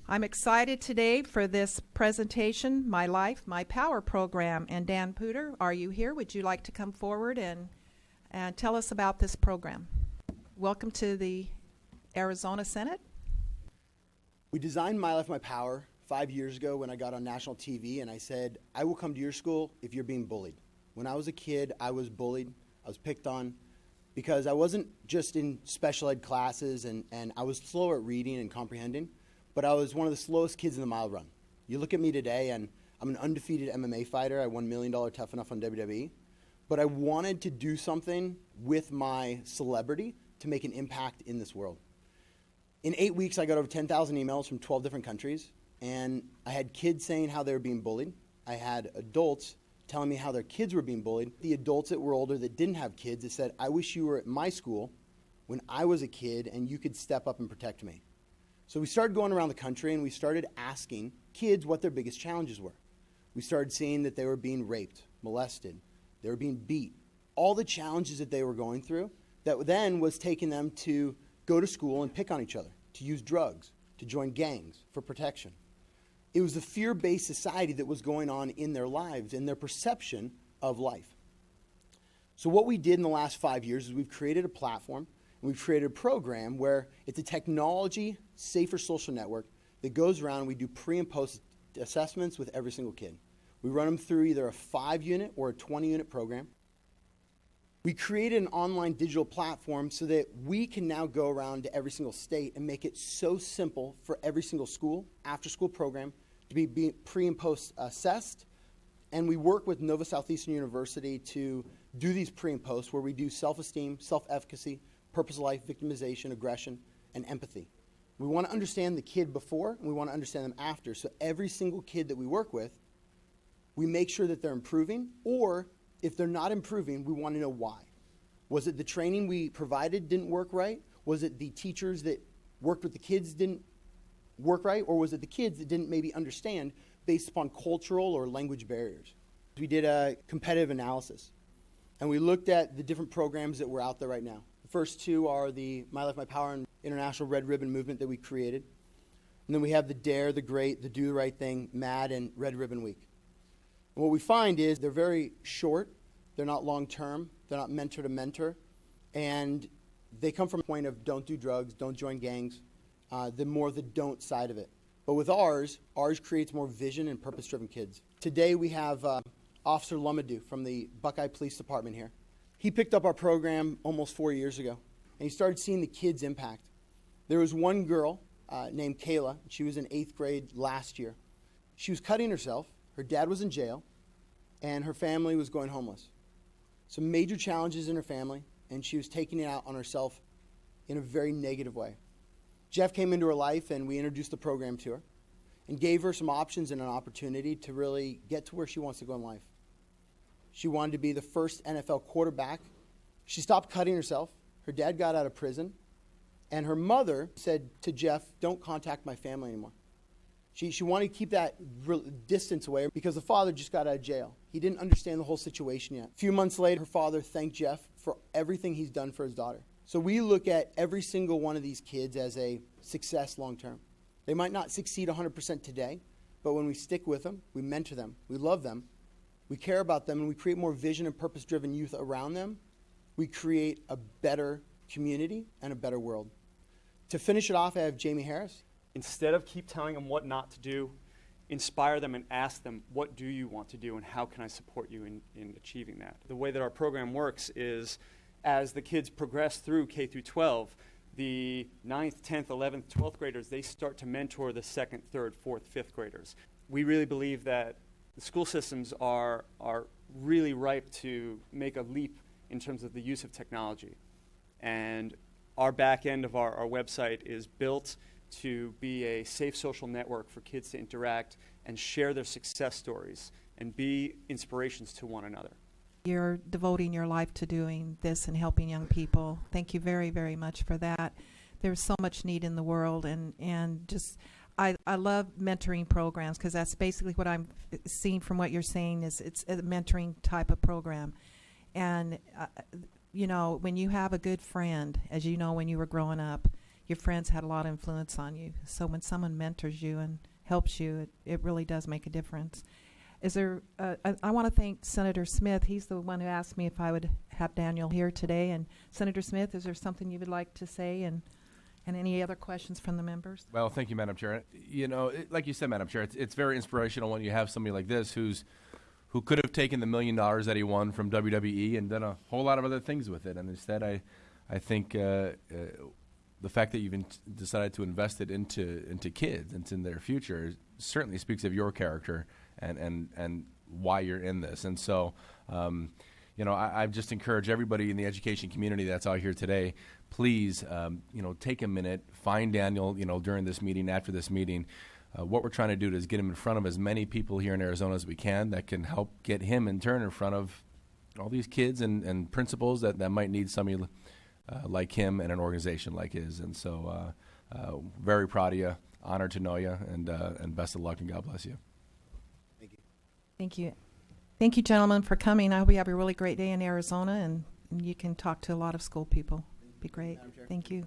I'm excited today for this presentation, My Life, My Power program. And Dan Puder, are you here? Would you like to come forward and tell us about this program? Welcome to the Arizona Senate. We designed My Life, My Power 5 years ago when I got on national TV, and I said, I will come to your school if you're being bullied. When I was a kid, I was bullied. I was picked on because I wasn't just in special ed classes, and I was slow at reading and comprehending, but I was one of the slowest kids in the mile run. You look at me today, and I'm an undefeated MMA fighter. I won $1 Million Tough Enough on WWE. But I wanted to do something with my celebrity to make an impact in this world. In 8 weeks, I got over 10,000 emails from 12 different countries, and I had kids saying how they were being bullied. I had adults telling me how their kids were being bullied. The adults that were older that didn't have kids, that said, I wish you were at my school when I was a kid and you could step up and protect me. So we started going around the country and we started asking kids what their biggest challenges were. We started seeing that they were being raped, molested, they were being beat, all the challenges that they were going through that then was taking them to go to school and pick on each other, to use drugs, to join gangs for protection. It was the fear-based society that was going on in their lives and their perception of life. So what we did in the last 5 years is we've created a platform and we've created a program where it's a technology safer social network that goes around and we do pre and post assessments with every single kid. We run them through either a 5-unit or a 20-unit program. We created an online digital platform so that we can now go around to every single state and make it so simple for every single school, after-school program, to be pre and post assessed. And we work with Nova Southeastern University to do these pre and post where we do self-esteem, self-efficacy, purpose of life, victimization, aggression, and empathy. We want to understand the kid before, and we want to understand them after. So every single kid that we work with, we make sure that they're improving, or if they're not improving, we want to know why. Was it the training we provided didn't work right? Was it the teachers that worked with the kids didn't work right? Or was it the kids that didn't maybe understand based upon cultural or language barriers? We did a competitive analysis, and we looked at the different programs that were out there right now. The first two are the My Life, My Power and International Red Ribbon Movement that we created. And then we have the DARE, the GREAT, the Do the Right Thing, MAD, and Red Ribbon Week. And what we find is they're very short, they're not long-term, they're not mentor to mentor, and they come from a point of don't do drugs, don't join gangs, the more the don't side of it. But with ours creates more vision and purpose-driven kids. Today we have Officer Lumadou from the Buckeye Police Department here. He picked up our program almost 4 years ago, and he started seeing the kids' impact. There was one girl named Kayla. She was in 8th grade last year. She was cutting herself. Her dad was in jail, and her family was going homeless. Some major challenges in her family, and she was taking it out on herself in a very negative way. Jeff came into her life, and we introduced the program to her and gave her some options and an opportunity to really get to where she wants to go in life. She wanted to be the first NFL quarterback. She stopped cutting herself. Her dad got out of prison, and her mother said to Jeff, don't contact my family anymore. She wanted to keep that distance away because the father just got out of jail. He didn't understand the whole situation yet. A few months later, her father thanked Jeff for everything he's done for his daughter. So we look at every single one of these kids as a success long term. They might not succeed 100% today, but when we stick with them, we mentor them, we love them, we care about them, and we create more vision and purpose-driven youth around them, we create a better community and a better world. To finish it off, I have Jamie Harris. Instead of keep telling them what not to do, inspire them and ask them, what do you want to do and how can I support you in achieving that? The way that our program works is as the kids progress through K through 12, the 9th, 10th, 11th, 12th graders, they start to mentor the 2nd, 3rd, 4th, 5th graders. We really believe that the school systems are really ripe to make a leap in terms of the use of technology. And our back end of our website is built to be a safe social network for kids to interact and share their success stories and be inspirations to one another. You're devoting your life to doing this and helping young people. Thank you very, very much for that. There's so much need in the world, and just I love mentoring programs because that's basically what I'm seeing from what you're saying is it's a mentoring type of program. And, you know, when you have a good friend, as you know when you were growing up, your friends had a lot of influence on you. So when someone mentors you and helps you, it really does make a difference. Is there? I want to thank Senator Smith. He's the one who asked me if I would have Daniel here today. And Senator Smith, is there something you would like to say? And any other questions from the members? Well, thank you, Madam Chair. You know, like you said, Madam Chair, it's very inspirational when you have somebody like this who could have taken the $1 million that he won from WWE and done a whole lot of other things with it. And instead, I think the fact that you've decided to invest it into kids and in their future certainly speaks of your character and why you're in this. And so, you know, I just encourage everybody in the education community that's out here today, please, you know, take a minute, find Daniel, you know, during this meeting, after this meeting. What we're trying to do is get him in front of as many people here in Arizona as we can that can help get him in turn in front of all these kids and principals that might need somebody like him and an organization like his. And so very proud of you, honored to know you, and best of luck, and God bless you. Thank you. Thank you. Thank you, gentlemen, for coming. I hope you have a really great day in Arizona, and you can talk to a lot of school people. Be great. Thank you.